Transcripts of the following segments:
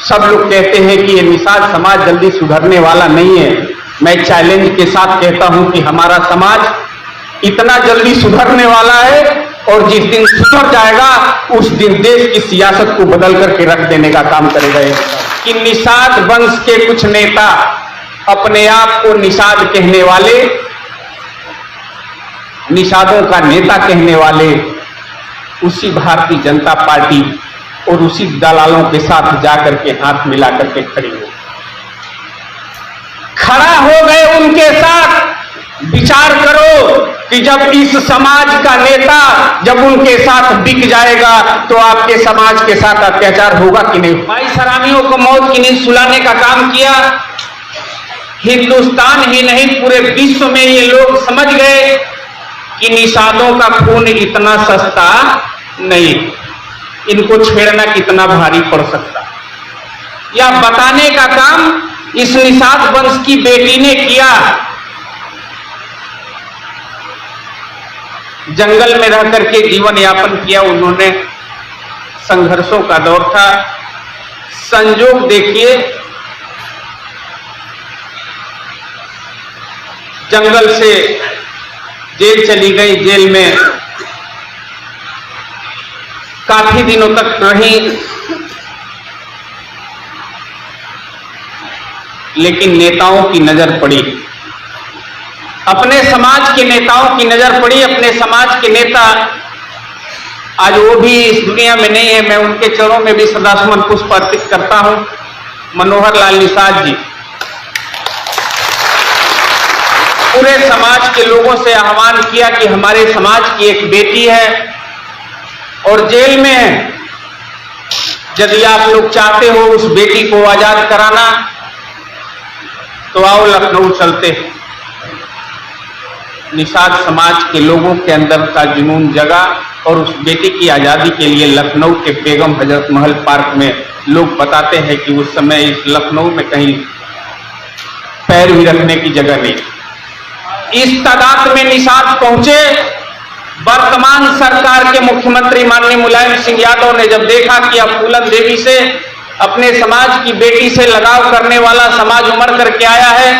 सब लोग कहते हैं कि ये निषाद समाज जल्दी सुधरने वाला नहीं है। मैं चैलेंज के साथ कहता हूं कि हमारा समाज इतना जल्दी सुधरने वाला है और जिस दिन सुधर जाएगा उस दिन देश की सियासत को बदल करके रख देने का काम करेगा। कि निषाद वंश के कुछ नेता अपने आप को निषाद कहने वाले, निषादों का नेता कहने वाले उसी भारतीय जनता पार्टी और उसी दलालों के साथ जाकर के हाथ मिला करके खड़ा हो गए उनके साथ। विचार करो कि जब इस समाज का नेता जब उनके साथ बिक जाएगा तो आपके समाज के साथ अत्याचार होगा कि नहीं। भाई सलामियों को मौत की नींद सुलाने का काम किया। हिंदुस्तान ही नहीं पूरे विश्व में ये लोग समझ गए कि निषादों का खून इतना सस्ता नहीं, इनको छेड़ना कितना भारी पड़ सकता। यह बताने का काम इस निषाद वंश की बेटी ने किया। जंगल में रह करके जीवन यापन किया उन्होंने, संघर्षों का दौर था। संजोग देखिए, जंगल से जेल चली गई, जेल में काफी दिनों तक रही, लेकिन नेताओं की नजर पड़ी, अपने समाज के नेताओं की नजर पड़ी। अपने समाज के नेता आज वो भी इस दुनिया में नहीं है, मैं उनके चरणों में भी श्रद्धासुमन पुष्प अर्पित करता हूं। मनोहर लाल निषाद जी पूरे समाज के लोगों से आह्वान किया कि हमारे समाज की एक बेटी है और जेल में है, यदि आप लोग चाहते हो उस बेटी को आजाद कराना तो आओ लखनऊ चलते हैं। निषाद समाज के लोगों के अंदर का जुनून जगा और उस बेटी की आजादी के लिए लखनऊ के बेगम हजरत महल पार्क में लोग बताते हैं कि उस समय इस लखनऊ में कहीं पैर भी रखने की जगह नहीं। इस तादाद में निषाद पहुंचे। वर्तमान सरकार के मुख्यमंत्री माननीय मुलायम सिंह यादव ने जब देखा कि अब फूलन देवी से, अपने समाज की बेटी से लगाव करने वाला समाज उमड़ करके आया है,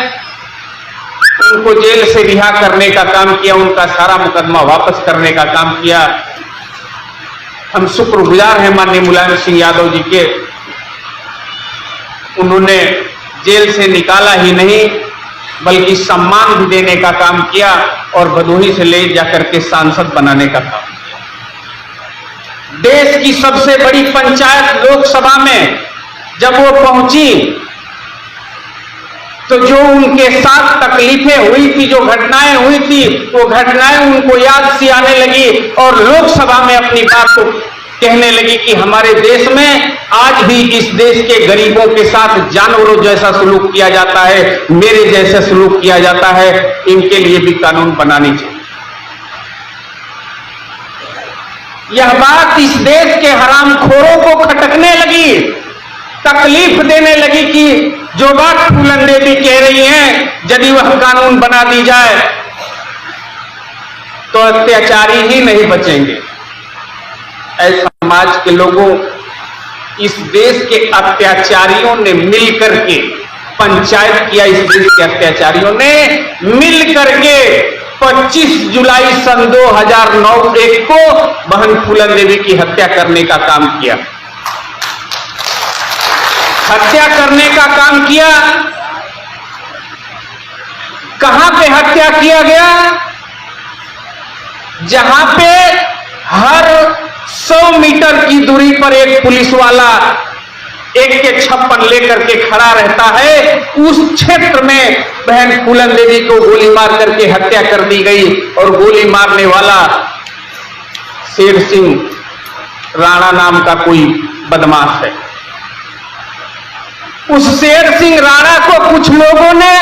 उनको जेल से रिहा करने का काम किया, उनका सारा मुकदमा वापस करने का काम किया। हम शुक्रगुजार हैं माननीय मुलायम सिंह यादव जी के। उन्होंने जेल से निकाला ही नहीं बल्कि सम्मान भी देने का काम किया और भदोही से ले जाकर के सांसद बनाने का काम किया। देश की सबसे बड़ी पंचायत लोकसभा में जब वो पहुंची तो जो उनके साथ तकलीफें हुई थी, जो घटनाएं हुई थी, वो घटनाएं उनको याद सी आने लगी और लोकसभा में अपनी बात को कहने लगी कि हमारे देश में आज भी इस देश के गरीबों के साथ जानवरों जैसा सलूक किया जाता है, मेरे जैसा सलूक किया जाता है, इनके लिए भी कानून बनानी चाहिए। यह बात इस देश के हरामखोरों को खटकने लगी, तकलीफ देने लगी कि जो बात फूलन देवी कह रही हैं, यदि वह कानून बना दी जाए तो अत्याचारी ही नहीं बचेंगे। ऐसे समाज के लोगों, इस देश के अत्याचारियों ने मिलकर के पंचायत किया, इस देश के अत्याचारियों ने मिलकर के 25 जुलाई सन 2009 को बहन फूलन देवी की हत्या करने का काम किया। हत्या करने का काम किया। कहां पे हत्या किया गया? जहां पे हर 100 मीटर की दूरी पर एक पुलिस वाला AK-56 लेकर के खड़ा रहता है, उस क्षेत्र में बहन फूलन देवी को गोली मार करके हत्या कर दी गई। और गोली मारने वाला शेर सिंह राणा नाम का कोई बदमाश है। उस शेर सिंह राणा को कुछ लोगों ने,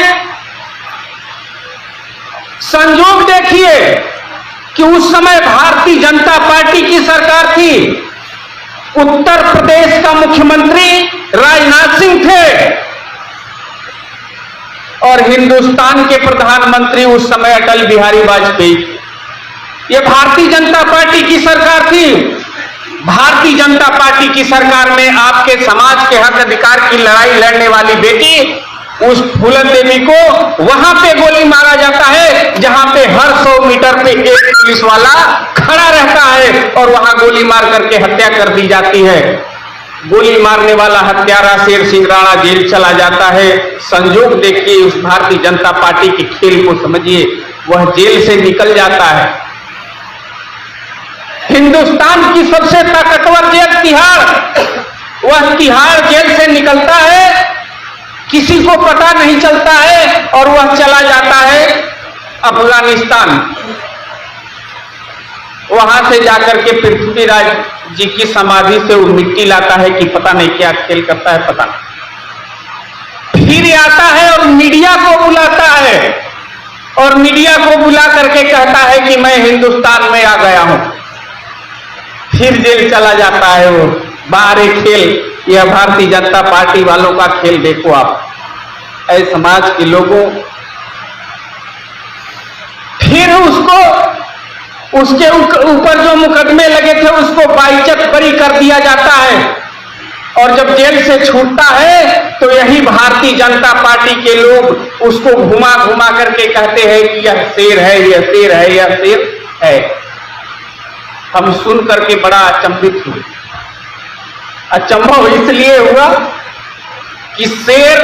संजोग देखिए कि उस समय भारतीय जनता पार्टी की सरकार थी, उत्तर प्रदेश का मुख्यमंत्री राजनाथ सिंह थे और हिंदुस्तान के प्रधानमंत्री उस समय अटल बिहारी वाजपेयी। ये भारतीय जनता पार्टी की सरकार थी। भारतीय जनता पार्टी की सरकार में आपके समाज के हक अधिकार की लड़ाई लड़ने वाली बेटी उस फूलन देवी को वहां पे गोली मारा जाता है जहां पे हर 100 मीटर पे एक पुलिस वाला खड़ा रहता है और वहां गोली मार करके हत्या कर दी जाती है। गोली मारने वाला हत्यारा शेर सिंह राणा जेल चला जाता है। संयोग देखिए, उस भारतीय जनता पार्टी के खेल को समझिए, वह जेल से निकल जाता है। हिंदुस्तान की सबसे ताकतवर जेल तिहाड़, वह तिहाड़ जेल से निकलता है, किसी को पता नहीं चलता है और वह चला जाता है अफगानिस्तान। वहां से जाकर के पृथ्वीराज जी की समाधि से वो मिट्टी लाता है कि पता नहीं क्या खेल करता है, पता नहीं। फिर आता है और मीडिया को बुलाता है और मीडिया को बुला करके कहता है कि मैं हिंदुस्तान में आ गया हूं। फिर जेल चला जाता है वो। बाहरी खेल, यह भारतीय जनता पार्टी वालों का खेल देखो आप। ऐ समाज के लोगों, फिर उसके ऊपर जो मुकदमे लगे थे उसको बाइज्जत बरी कर दिया जाता है और जब जेल से छूटता है तो यही भारतीय जनता पार्टी के लोग उसको घुमा घुमा करके कहते हैं कि यह शेर है, यह शेर है, यह शेर है। हम सुन करके बड़ा अचंभित हुए। अचंभा इसलिए हुआ कि शेर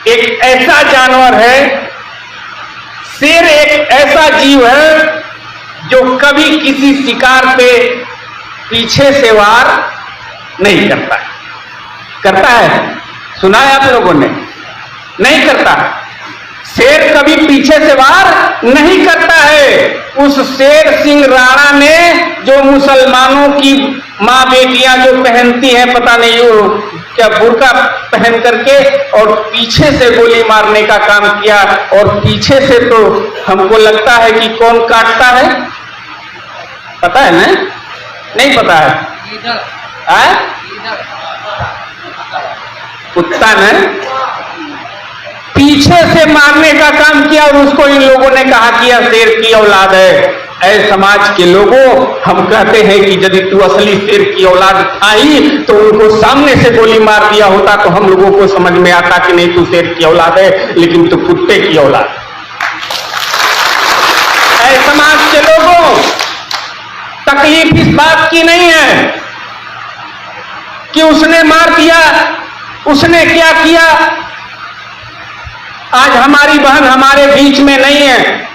एक ऐसा जानवर है, शेर एक ऐसा जीव है जो कभी किसी शिकार पे पीछे से वार नहीं करता है। करता है? सुना है आप लोगों ने? नहीं करता। शेर कभी पीछे से वार नहीं करता है। उस शेर सिंह राणा ने जो मुसलमानों की माँ बेटियां जो पहनती हैं, पता नहीं वो क्या बुर्का पहन करके, और पीछे से गोली मारने का काम किया। और पीछे से तो हमको लगता है कि कौन काटता है, पता है ना? नहीं पता है? कुत्ता ने पीछे से मारने का काम किया और उसको इन लोगों ने कहा कि यह शेर की औलाद है। ऐ समाज के लोगों, हम कहते हैं कि यदि तू असली शेर की औलाद था ही तो उनको सामने से गोली मार दिया होता तो हम लोगों को समझ में आता कि नहीं तू शेर की औलाद है, लेकिन तू कुत्ते की औलाद। ऐ समाज के लोगों, तकलीफ इस बात की नहीं है कि उसने मार दिया, उसने क्या किया। आज हमारी बहन हमारे बीच में नहीं है,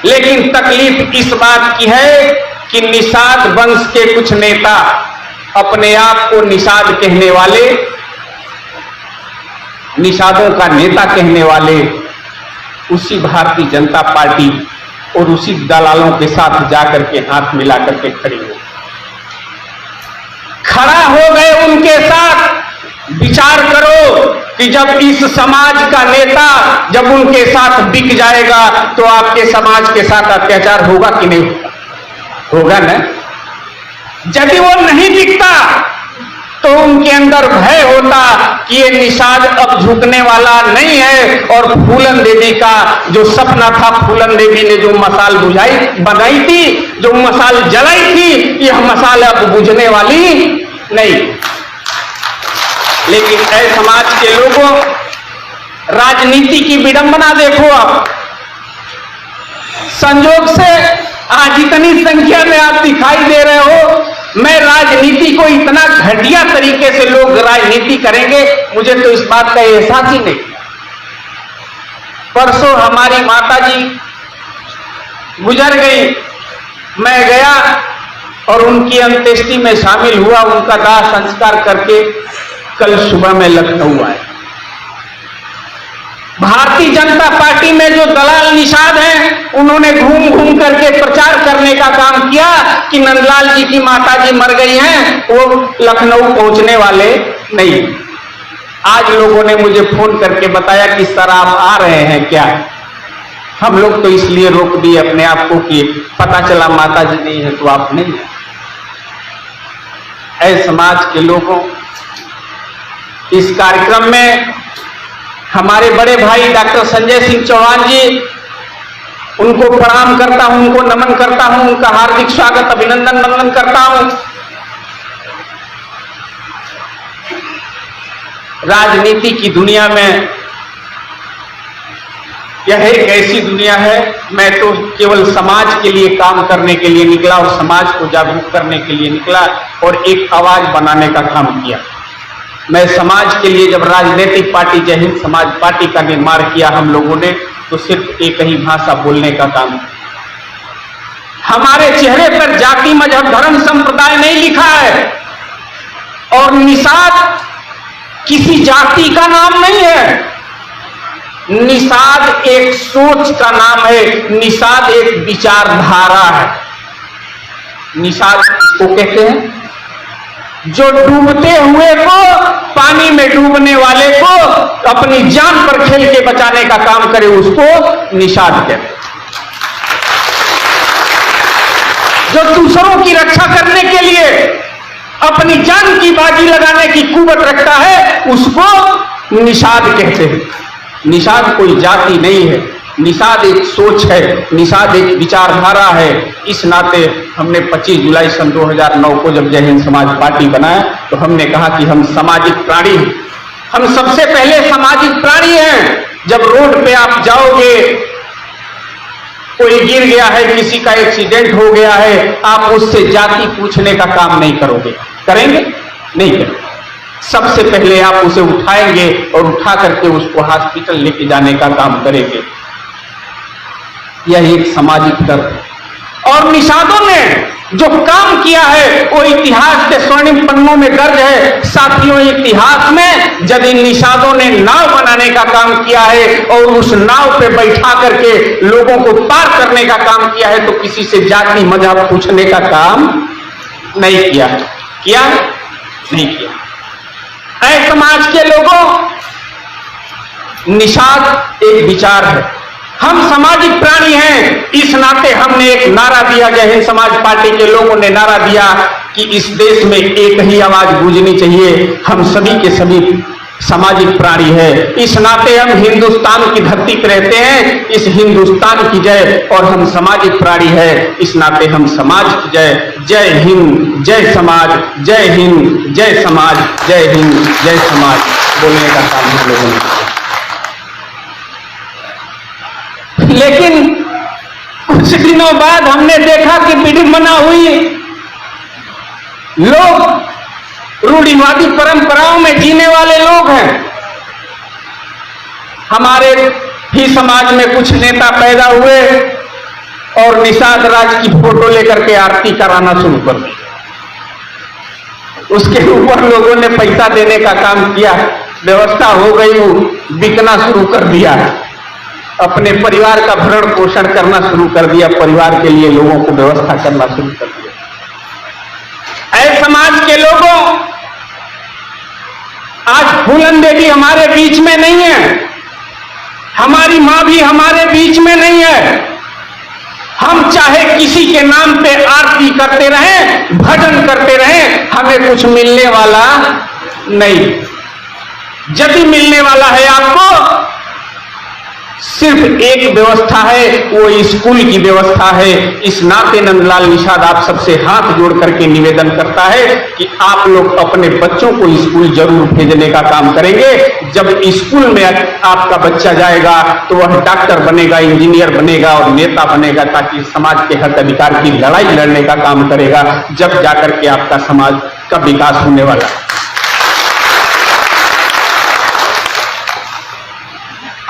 लेकिन तकलीफ इस बात की है कि निषाद वंश के कुछ नेता, अपने आप को निषाद कहने वाले, निषादों का नेता कहने वाले, उसी भारतीय जनता पार्टी और उसी दलालों के साथ जाकर के हाथ मिला करके खड़ा हो गए उनके साथ। विचार करो कि जब इस समाज का नेता जब उनके साथ बिक जाएगा तो आपके समाज के साथ अत्याचार होगा कि नहीं होगा? होगा ना। यदि वो नहीं बिकता तो उनके अंदर भय होता कि ये निषाद अब झुकने वाला नहीं है और फूलन देवी का जो सपना था, फूलन देवी ने जो मसाल बनाई थी, जो मसाल जलाई थी, यह मसाल अब बुझने वाली नहीं। लेकिन ऐ समाज के लोगों, राजनीति की विडंबना देखो आप। संयोग से आज इतनी संख्या में आप दिखाई दे रहे हो। मैं राजनीति को इतना घटिया तरीके से लोग राजनीति करेंगे, मुझे तो इस बात का एहसास ही नहीं। परसों हमारी माताजी गुजर गई, मैं गया और उनकी अंत्येष्टि में शामिल हुआ, उनका दाह संस्कार करके कल सुबह में लखनऊ आए। भारतीय जनता पार्टी में जो दलाल निषाद हैं, उन्होंने घूम घूम करके प्रचार करने का काम किया कि नंदलाल जी की माताजी मर गई हैं, वो लखनऊ पहुंचने वाले नहीं। आज लोगों ने मुझे फोन करके बताया कि सर आप आ रहे हैं क्या? हम लोग तो इसलिए रोक दिए अपने आप को कि पता चला माताजी नहीं है तो आप नहीं है। ऐ समाज के लोगों, इस कार्यक्रम में हमारे बड़े भाई डॉक्टर संजय सिंह चौहान जी उनको प्रणाम करता हूं, उनको नमन करता हूं, उनका हार्दिक स्वागत अभिनंदन वंदन करता हूं। राजनीति की दुनिया में यह एक ऐसी दुनिया है, मैं तो केवल समाज के लिए काम करने के लिए निकला और समाज को जागरूक करने के लिए निकला और एक आवाज बनाने का काम किया। मैं समाज के लिए जब राजनीतिक पार्टी जय हिंद समाज पार्टी का निर्माण किया हम लोगों ने, तो सिर्फ एक ही भाषा बोलने का काम। हमारे चेहरे पर जाति मजहब धर्म संप्रदाय नहीं लिखा है और निषाद किसी जाति का नाम नहीं है। निषाद एक सोच का नाम है, निषाद एक विचारधारा है। निषाद को कहते हैं जो डूबते हुए को, पानी में डूबने वाले को अपनी जान पर खेल के बचाने का काम करे, उसको निषाद कहते हैं। जो दूसरों की रक्षा करने के लिए अपनी जान की बाजी लगाने की कुवत रखता है, उसको निषाद कहते हैं। निषाद कोई जाति नहीं है, निषाद एक सोच है, निषाद एक विचारधारा है। इस नाते हमने 25 जुलाई सन 2009 को जब जय हिंद समाज पार्टी बनाया तो हमने कहा कि हम सामाजिक प्राणी हैं। हम सबसे पहले सामाजिक प्राणी हैं। जब रोड पे आप जाओगे, कोई गिर गया है, किसी का एक्सीडेंट हो गया है, आप उससे जाति पूछने का काम नहीं करोगे। करेंगे? नहीं करेंगे। सबसे पहले आप उसे उठाएंगे और उठा करके उसको हॉस्पिटल लेके जाने का काम करेंगे। यह एक सामाजिक डर है। और निषादों ने जो काम किया है वो इतिहास के स्वर्णिम पन्नों में दर्ज है। साथियों, इतिहास में जब इन निषादों ने नाव बनाने का काम किया है और उस नाव पे बैठा करके लोगों को पार करने का काम किया है, तो किसी से जाति मजहब पूछने का काम नहीं किया। किया? नहीं किया। ऐ समाज के लोगों, निषाद एक विचार है। हम सामाजिक प्राणी हैं। इस नाते हमने एक नारा दिया, जय हिंद समाज पार्टी के लोगों ने नारा दिया कि इस देश में एक ही आवाज गूंजनी चाहिए। हम सभी के सभी सामाजिक प्राणी है। इस नाते हम हिंदुस्तान की धरती पर रहते हैं, इस हिंदुस्तान की जय, और हम सामाजिक प्राणी है। इस नाते हम समाज की जय, जय हिंद, जय समाज, जय हिंद, जय समाज, जय हिंद, जय समाज बोलने का काम हम लोगों ने। लेकिन कुछ दिनों बाद हमने देखा कि विडंबना हुई। लोग रूढ़िवादी परंपराओं में जीने वाले लोग हैं। हमारे ही समाज में कुछ नेता पैदा हुए और निषाद राज की फोटो लेकर के आरती कराना शुरू कर दी। उसके ऊपर लोगों ने पैसा देने का काम किया, व्यवस्था हो गई, वो बिकना शुरू कर दिया, अपने परिवार का भरण पोषण करना शुरू कर दिया, परिवार के लिए लोगों को व्यवस्था करना शुरू कर दिया। ऐ समाज के लोगों, आज फूलन देवी हमारे बीच में नहीं है, हमारी मां भी हमारे बीच में नहीं है। हम चाहे किसी के नाम पे आरती करते रहें, भजन करते रहें, हमें कुछ मिलने वाला नहीं। यदि मिलने वाला है आपको, सिर्फ एक व्यवस्था है, वो स्कूल की व्यवस्था है। इस नाते नंदलाल निषाद आप सबसे हाथ जोड़ करके निवेदन करता है कि आप लोग अपने बच्चों को स्कूल जरूर भेजने का काम करेंगे। जब स्कूल में आपका बच्चा जाएगा तो वह डॉक्टर बनेगा, इंजीनियर बनेगा और नेता बनेगा, ताकि समाज के हक अधिकार की लड़ाई लड़ने का काम करेगा। जब जाकर के आपका समाज का विकास होने वाला है।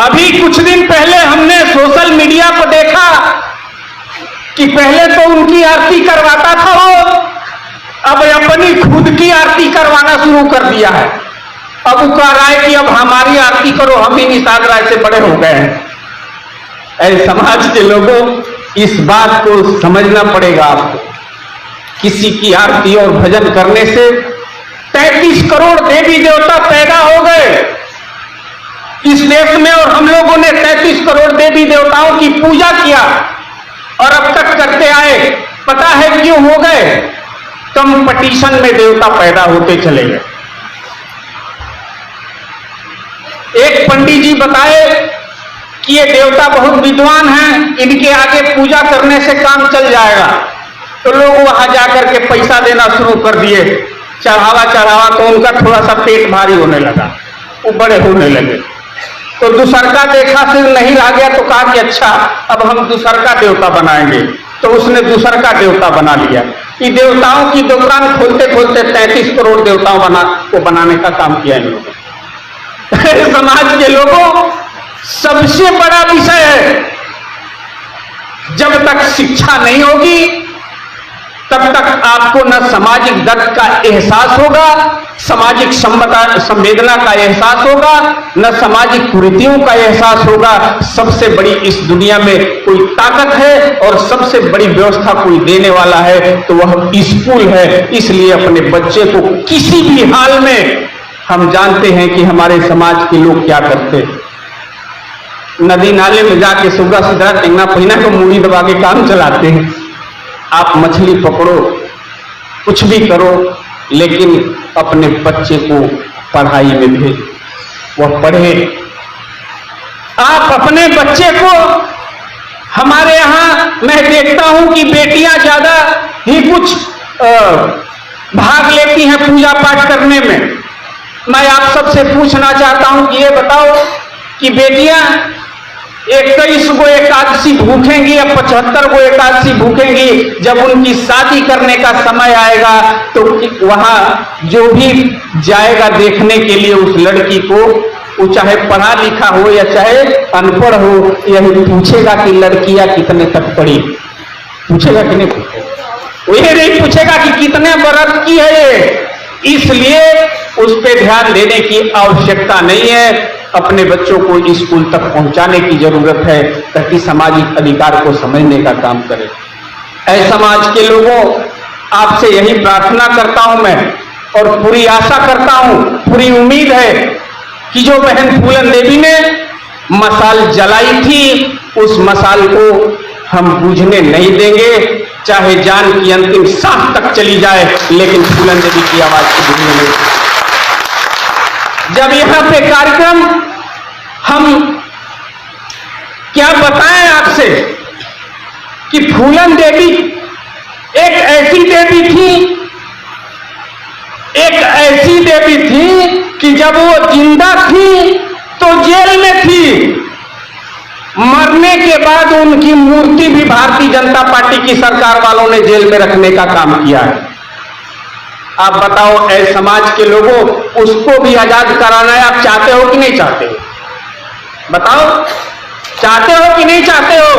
अभी कुछ दिन पहले हमने सोशल मीडिया पर देखा कि पहले तो उनकी आरती करवाता था वो, अब अपनी खुद की आरती करवाना शुरू कर दिया है। अब वो कह रहा है कि अब हमारी आरती करो, हम ही निषाद राय से बड़े हो गए हैं। ऐसे समाज के लोगों, इस बात को समझना पड़ेगा आपको। किसी की आरती और भजन करने से 33 करोड़ देवी देवता पैदा हो गए इस देश में, और हम लोगों ने 33 करोड़ देवी देवताओं की पूजा किया और अब तक करते आए। पता है क्यों हो गए? कंपटीशन में देवता पैदा होते चले गए। एक पंडित जी बताए कि ये देवता बहुत विद्वान हैं, इनके आगे पूजा करने से काम चल जाएगा। तो लोग वहां जाकर के पैसा देना शुरू कर दिए, चढ़ावा तो उनका थोड़ा सा पेट भारी होने लगा, वो बड़े होने लगे। तो दूसरका देखा, सिर नहीं रह गया तो कहा कि अच्छा अब हम दूसरका देवता बनाएंगे। तो उसने दूसरका देवता बना लिया। ये देवताओं की दुकान खोलते खोलते 33 करोड़ देवताओं को बनाने का काम किया इन लोगों। समाज के लोगों, सबसे बड़ा विषय है, जब तक शिक्षा नहीं होगी तब तक आपको न सामाजिक दर्द का एहसास होगा, सामाजिक संवेदना का एहसास होगा, न सामाजिक कुरीतियों का एहसास होगा। सबसे बड़ी इस दुनिया में कोई ताकत है और सबसे बड़ी व्यवस्था कोई देने वाला है तो वह स्कूल है। इसलिए अपने बच्चे को किसी भी हाल में, हम जानते हैं कि हमारे समाज के लोग क्या करते हैं, नदी नाले में जाके सुबह सीधा टेंगना पहिना को मूड़ी दबा के काम चलाते हैं। आप मछली पकड़ो, कुछ भी करो, लेकिन अपने बच्चे को पढ़ाई में भेज, वह पढ़े। आप अपने बच्चे को, हमारे यहाँ मैं देखता हूं कि बेटियां ज्यादा ही कुछ भाग लेती हैं पूजा पाठ करने में। मैं आप सबसे पूछना चाहता हूं कि ये बताओ कि बेटियां 21 गो एकादशी भूखेंगी या 75 गो एकादशी भूखेंगी, जब उनकी शादी करने का समय आएगा तो वहां जो भी जाएगा देखने के लिए उस लड़की को, वो चाहे पढ़ा लिखा हो या चाहे अनपढ़ हो, यही पूछेगा कि लड़कियां कितने तक पढ़ी, पूछेगा कि नहीं पूछेगा? ये नहीं पूछेगा कि कितने बरस की है ये। इसलिए उस पर ध्यान देने की आवश्यकता नहीं है। अपने बच्चों को स्कूल तक पहुंचाने की जरूरत है ताकि सामाजिक अधिकार को समझने का काम करें। ऐ समाज के लोगों, आपसे यही प्रार्थना करता हूं मैं, और पूरी आशा करता हूं, पूरी उम्मीद है कि जो बहन फूलन देवी ने मशाल जलाई थी, उस मशाल को हम बुझने नहीं देंगे, चाहे जान की अंतिम सांस तक चली जाए, लेकिन फूलन देवी की आवाज को बुझने नहीं। जब यहां पे कार्यक्रम, हम क्या बताएं आपसे कि फूलन देवी एक ऐसी देवी थी कि जब वो जिंदा थी तो जेल में थी, मरने के बाद उनकी मूर्ति भी भारतीय जनता पार्टी की सरकार वालों ने जेल में रखने का काम किया है। आप बताओ ऐ समाज के लोगों, उसको भी आजाद कराना है, आप चाहते हो कि नहीं चाहते हो? बताओ, चाहते हो कि नहीं चाहते हो?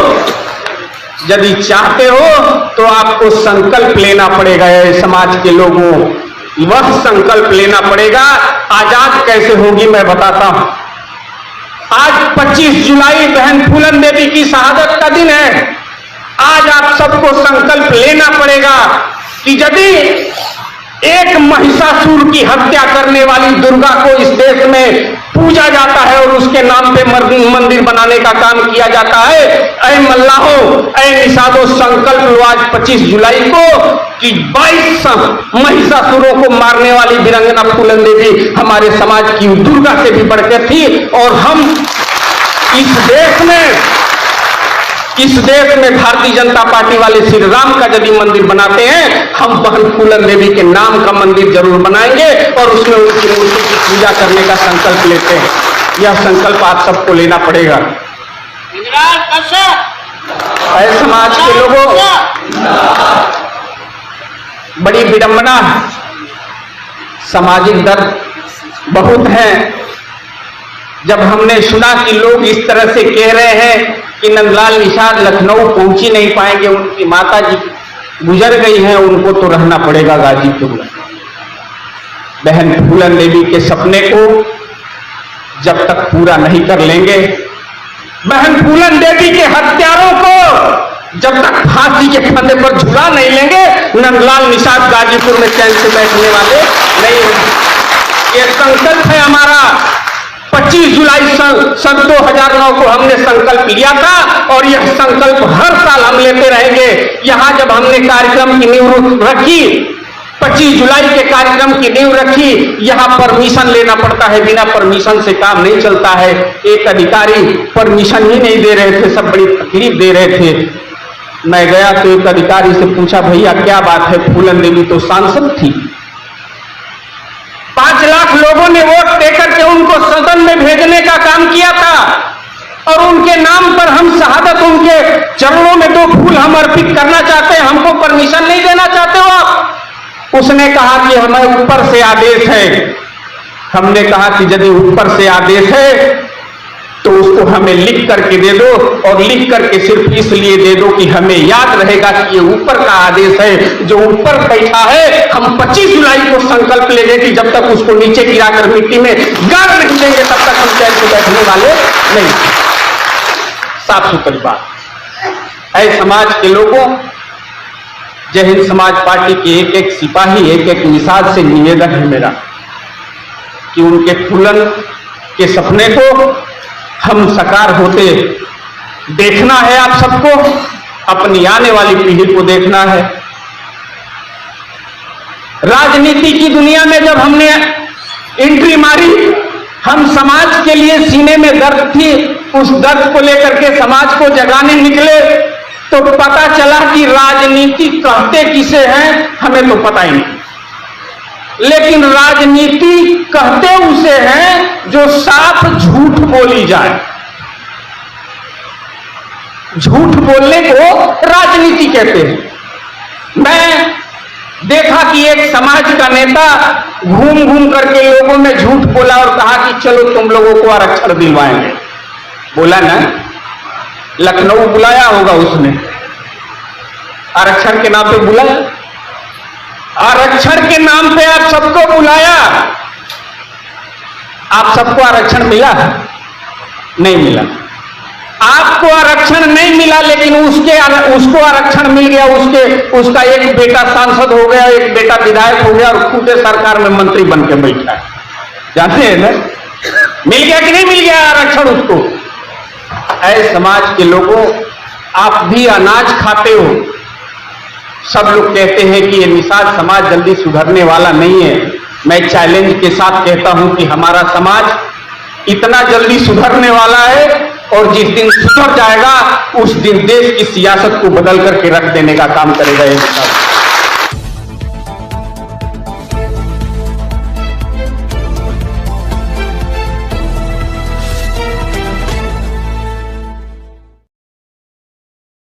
यदि चाहते हो तो आपको संकल्प लेना पड़ेगा। ऐ समाज के लोगों, वह संकल्प लेना पड़ेगा। आजाद कैसे होगी मैं बताता हूं। आज 25 जुलाई बहन फूलन देवी की शहादत का दिन है। आज आप सबको संकल्प लेना पड़ेगा कि यदि एक महिषासुर की हत्या करने वाली दुर्गा को इस देश में पूजा जाता है और उसके नाम पे मंदिर बनाने का काम किया जाता है, ऐ मल्लाहो, ऐ निषादो, संकल्प लो आज 25 जुलाई को कि 22 महिषासुरों को मारने वाली वीरांगना फूलन देवी हमारे समाज की दुर्गा से भी बढ़कर थी। और हम इस देश में भारतीय जनता पार्टी वाले श्री राम का यदि मंदिर बनाते हैं, हम बहन फूलन देवी के नाम का मंदिर जरूर बनाएंगे और उसमें उनकी मूर्ति की पूजा करने का संकल्प लेते हैं। यह संकल्प आप सबको लेना पड़ेगा। ऐसे समाज के लोगों, बड़ी विडंबना, सामाजिक दर्द बहुत है। जब हमने सुना कि लोग इस तरह से कह रहे हैं कि नंदलाल निषाद लखनऊ पहुंच ही नहीं पाएंगे, उनकी माता जी गुजर गई हैं, उनको तो रहना पड़ेगा गाजीपुर में। बहन फूलन देवी के सपने को जब तक पूरा नहीं कर लेंगे, बहन फूलन देवी के हत्यारों को जब तक फांसी के फंदे पर झुला नहीं लेंगे, नंदलाल निषाद गाजीपुर में चैन से बैठने वाले नहीं होंगे। ये संकल्प है हमारा। 25 जुलाई सन 2009 को हमने संकल्प लिया था और यह संकल्प हर साल हम लेते रहेंगे। यहां जब हमने कार्यक्रम की नींव रखी 25 जुलाई के कार्यक्रम की नींव रखी। यहां परमिशन लेना पड़ता है, बिना परमिशन से काम नहीं चलता है। एक अधिकारी परमिशन ही नहीं दे रहे थे, सब बड़ी तकलीफ दे रहे थे। मैं गया तो एक अधिकारी से पूछा, भैया क्या बात है? फूलन देवी तो सांसद थी, 5 लाख लोगों ने वोट देकर के उनको सदन में भेजने का काम किया था, और उनके नाम पर हम शहादत, उनके चरणों में 2 फूल हम अर्पित करना चाहते हैं, हमको परमिशन नहीं देना चाहते हो आप? उसने कहा कि हमें ऊपर से आदेश है। हमने कहा कि यदि ऊपर से आदेश है तो उसको हमें लिख करके दे दो, और लिख करके सिर्फ इसलिए दे दो कि हमें याद रहेगा कि ये ऊपर का आदेश है। जो ऊपर बैठा है, हम 25 जुलाई को संकल्प ले लें कि जब तक उसको नीचे गिराकर मिट्टी में गाड़ नहीं देंगे तब तक हम चैन से बैठने वाले नहीं। साफ सुथरी बात है। समाज के लोगों, जय हिंद समाज पार्टी के एक एक सिपाही, एक एक मिसाल से निवेदन है मेरा कि उनके फूलन के सपने को हम साकार होते देखना है। आप सबको अपनी आने वाली पीढ़ी को देखना है। राजनीति की दुनिया में जब हमने एंट्री मारी, हम समाज के लिए सीने में दर्द थी, उस दर्द को लेकर के समाज को जगाने निकले तो पता चला कि राजनीति कहते किसे हैं हमें तो पता ही नहीं, लेकिन राजनीति कहते उसे हैं जो साफ झूठ बोली जाए। झूठ बोलने को राजनीति कहते हैं। मैं देखा कि एक समाज का नेता घूम घूम करके लोगों में झूठ बोला और कहा कि चलो तुम लोगों को आरक्षण दिलवाएंगे। बोला ना, लखनऊ बुलाया होगा उसने, आरक्षण के नाम पे बुलाया, आरक्षण के नाम पे आप सबको बुलाया। आप सबको आरक्षण मिला? नहीं मिला। आपको आरक्षण नहीं मिला, लेकिन उसको आरक्षण मिल गया। उसका एक बेटा सांसद हो गया, एक बेटा विधायक हो गया, और खुद सरकार में मंत्री बन के बैठा है। जानते हैं ना, मिल गया कि नहीं मिल गया आरक्षण उसको? ऐसे समाज के लोगों, आप भी अनाज खाते हो। सब लोग कहते हैं कि ये निषाद समाज जल्दी सुधरने वाला नहीं है। मैं चैलेंज के साथ कहता हूं कि हमारा समाज इतना जल्दी सुधरने वाला है, और जिस दिन सुधर जाएगा उस दिन देश की सियासत को बदल करके रख देने का काम करेगा ये निषाद।